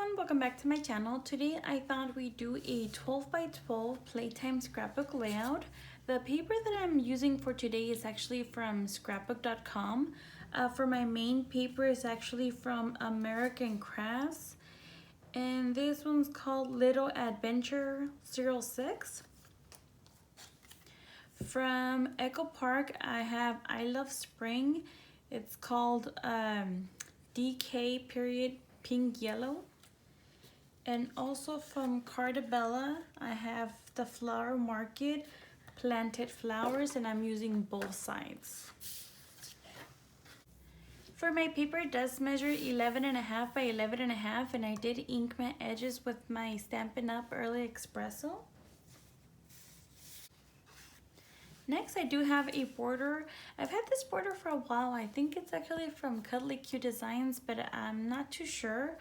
everyone, welcome back to my channel. Today I thought we'd do a 12 by 12 playtime scrapbook layout. The paper that I'm using for today is actually from scrapbook.com. For my main paper is actually from American Crafts, and this one's called Little Adventure 06. From Echo Park I have I Love Spring. It's called DK period pink yellow. And also from Cardabella I have the Flower Market Planted Flowers, and I'm using both sides. For my paper, it does measure 11.5 by 11.5, and I did ink my edges with my Stampin' Up! Early Espresso. Next, I do have a border. I've had this border for a while. I think it's actually from Cuddly Cute Designs, but I'm not too sure.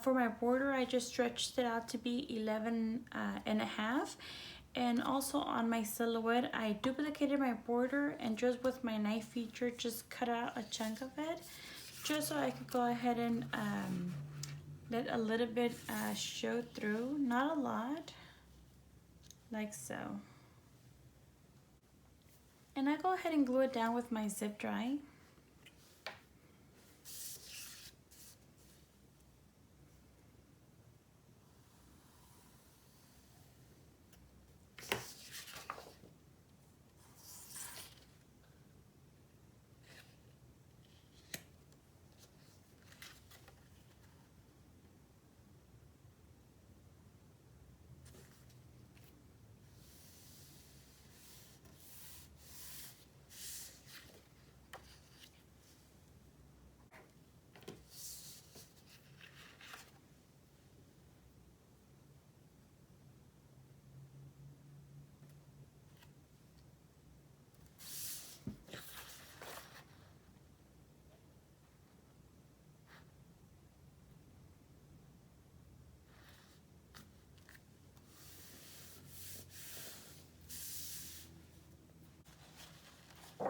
For my border, I just stretched it out to be 11.5. And also on my silhouette, I duplicated my border and just with my knife feature, just cut out a chunk of it, just so I could go ahead and let a little bit show through, not a lot, like so. And I go ahead and glue it down with my zip dry.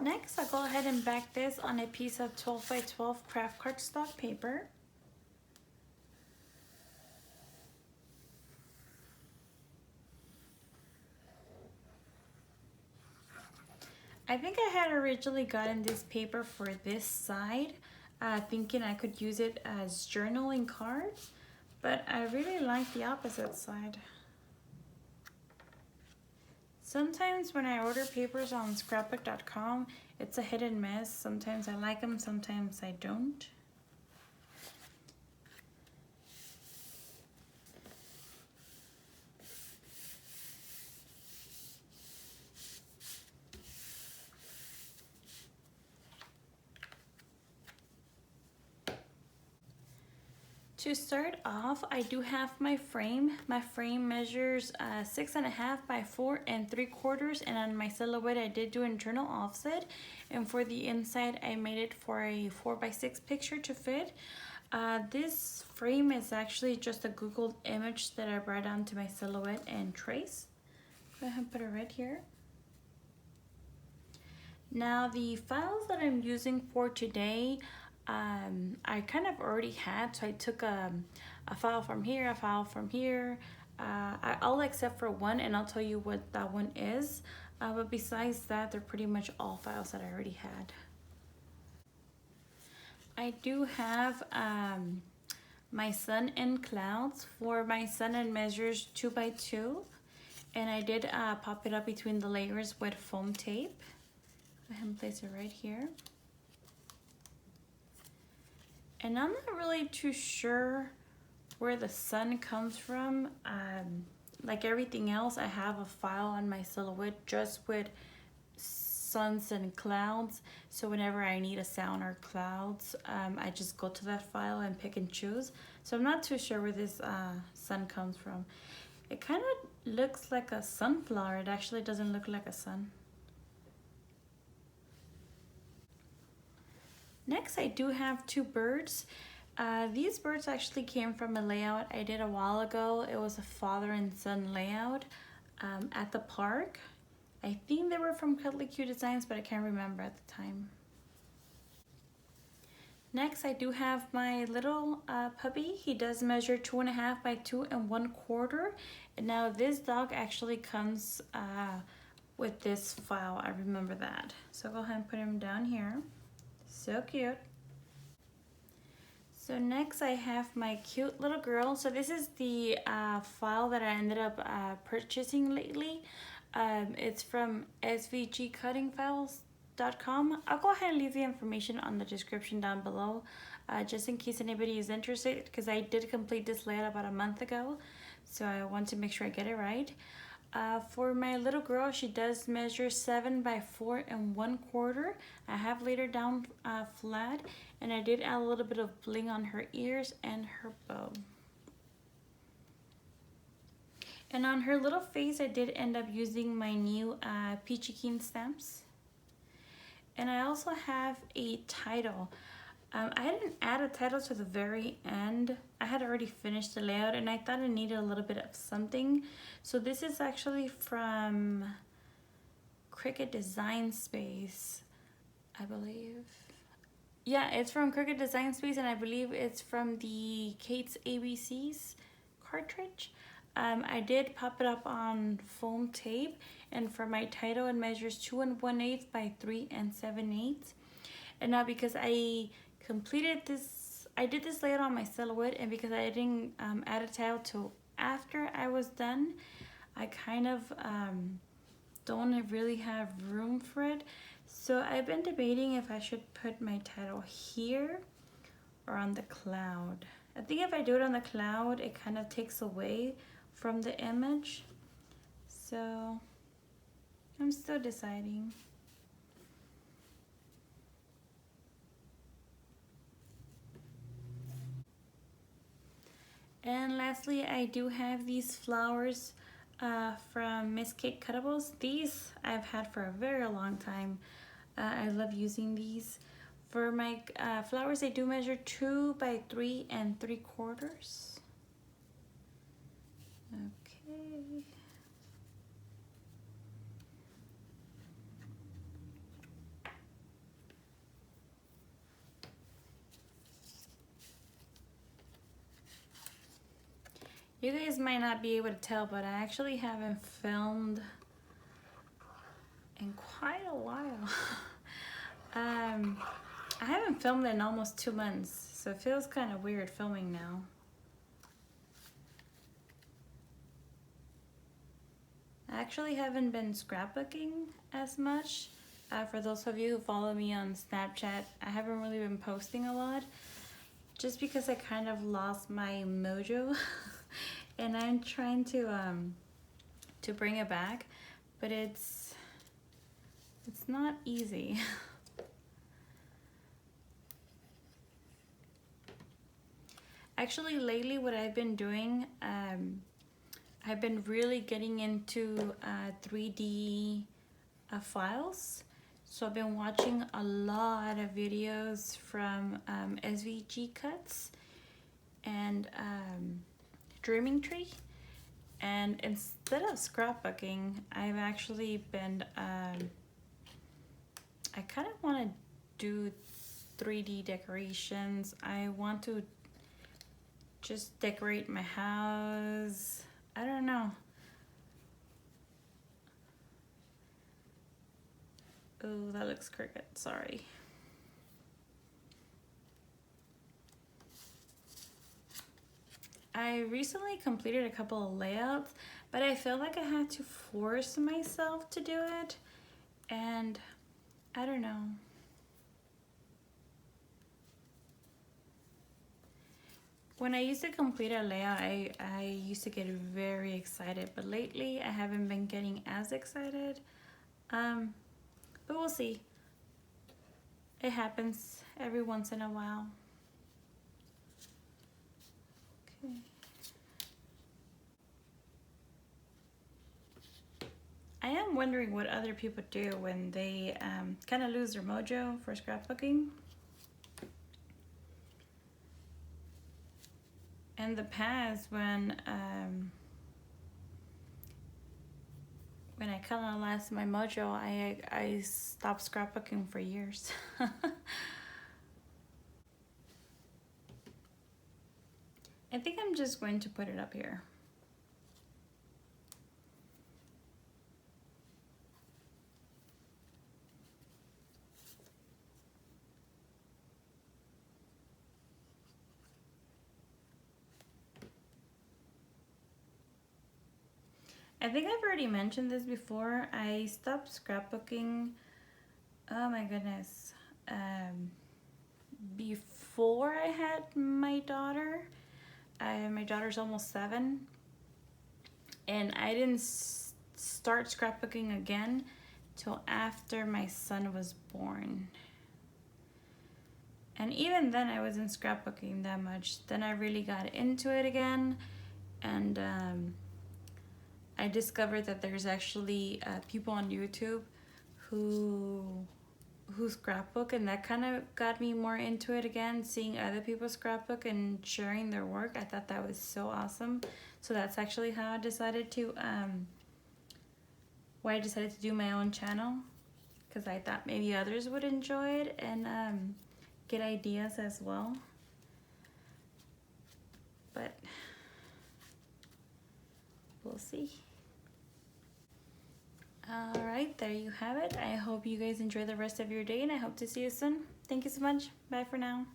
Next, I'll go ahead and back this on a piece of 12 by 12 craft cardstock paper. I think I had originally gotten this paper for this side, thinking I could use it as journaling cards, but I really like the opposite side. Sometimes when I order papers on scrapbook.com, it's a hit and miss. Sometimes I like them, sometimes I don't. To start off, I do have my frame. My frame measures 6.5 by 4 3/4, and on my silhouette I did do internal offset, and for the inside I made it for a 4 by 6 picture to fit. This frame is actually just a Googled image that I brought onto my silhouette and trace. Go ahead and put it right here. Now the files that I'm using for today, I kind of already had, so I took a file from here, a file from here, all except for one, and I'll tell you what that one is. But besides that, they're pretty much all files that I already had. I do have my sun and clouds. For my sun, it measures 2 by 2, and I did pop it up between the layers with foam tape. Go ahead and place it right here. And I'm not really too sure where the sun comes from. Like everything else, I have a file on my silhouette just with suns and clouds. So whenever I need a sound or clouds, I just go to that file and pick and choose. So I'm not too sure where this sun comes from. It kind of looks like a sunflower. It actually doesn't look like a sun. Next, I do have two birds. These birds actually came from a layout I did a while ago. It was a father and son layout at the park. I think they were from Cuddly Cute Designs, but I can't remember at the time. Next, I do have my little puppy. He does measure 2.5 by 2 1/4. And now this dog actually comes with this file. I remember that. So go ahead and put him down here. So cute. So next I have my cute little girl. So this is the file that I ended up purchasing lately. It's from SVG Cutting Files.com. I'll go ahead and leave the information on the description down below, just in case anybody is interested, because I did complete this layout about a month ago, so I want to make sure I get it right. For my little girl, she does measure 7 by 4 1/4. I have laid her down flat, and I did add a little bit of bling on her ears and her bow. And on her little face, I did end up using my new Peachy Keen stamps. And I also have a title. I didn't add a title to the very end. I had already finished the layout and I thought it needed a little bit of something. So this is actually from Cricut Design Space, I believe. Yeah, it's from Cricut Design Space, and I believe it's from the Kate's ABCs cartridge. I did pop it up on foam tape, and for my title, it measures 2 1/8 by 3 7/8. And now because I completed this, I did this layout on my silhouette, and because I didn't add a title till after I was done, I kind of don't really have room for it. So I've been debating if I should put my title here or on the cloud. I think if I do it on the cloud, it kind of takes away from the image. So I'm still deciding. And lastly, I do have these flowers from Miss Kate Cuttables. These I've had for a very long time. I love using these. For my flowers, they do measure 2 by 3 3/4. Okay. You guys might not be able to tell, but I actually haven't filmed in quite a while. I haven't filmed in almost 2 months, so it feels kind of weird filming now. I actually haven't been scrapbooking as much. For those of you who follow me on Snapchat, I haven't really been posting a lot, just because I kind of lost my mojo. And I'm trying to bring it back, but it's not easy. Actually, lately what I've been doing, I've been really getting into 3D files. So I've been watching a lot of videos from SVG Cuts and Dreaming Tree. And instead of scrapbooking, I've actually been, I kind of want to do 3D decorations. I want to just decorate my house. I don't know. Oh, that looks crooked, sorry. I recently completed a couple of layouts, but I feel like I had to force myself to do it, and I don't know. When I used to complete a layout, I used to get very excited, but lately I haven't been getting as excited. But we'll see. It happens every once in a while. Okay. I am wondering what other people do when they kind of lose their mojo for scrapbooking. In the past, when I kind of lost my mojo, I stopped scrapbooking for years. I think I'm just going to put it up here. I think I've already mentioned this before. I stopped scrapbooking, oh my goodness, before I had my daughter. My daughter's almost 7, and I didn't start scrapbooking again till after my son was born. And even then I wasn't scrapbooking that much. Then I really got into it again, and I discovered that there's actually people on YouTube who scrapbook, and that kind of got me more into it again, seeing other people scrapbook and sharing their work. I thought that was so awesome. So that's actually how I decided to why I decided to do my own channel, because I thought maybe others would enjoy it and get ideas as well. But we'll see. All right, there you have it. I hope you guys enjoy the rest of your day, and I hope to see you soon. Thank you so much. Bye for now.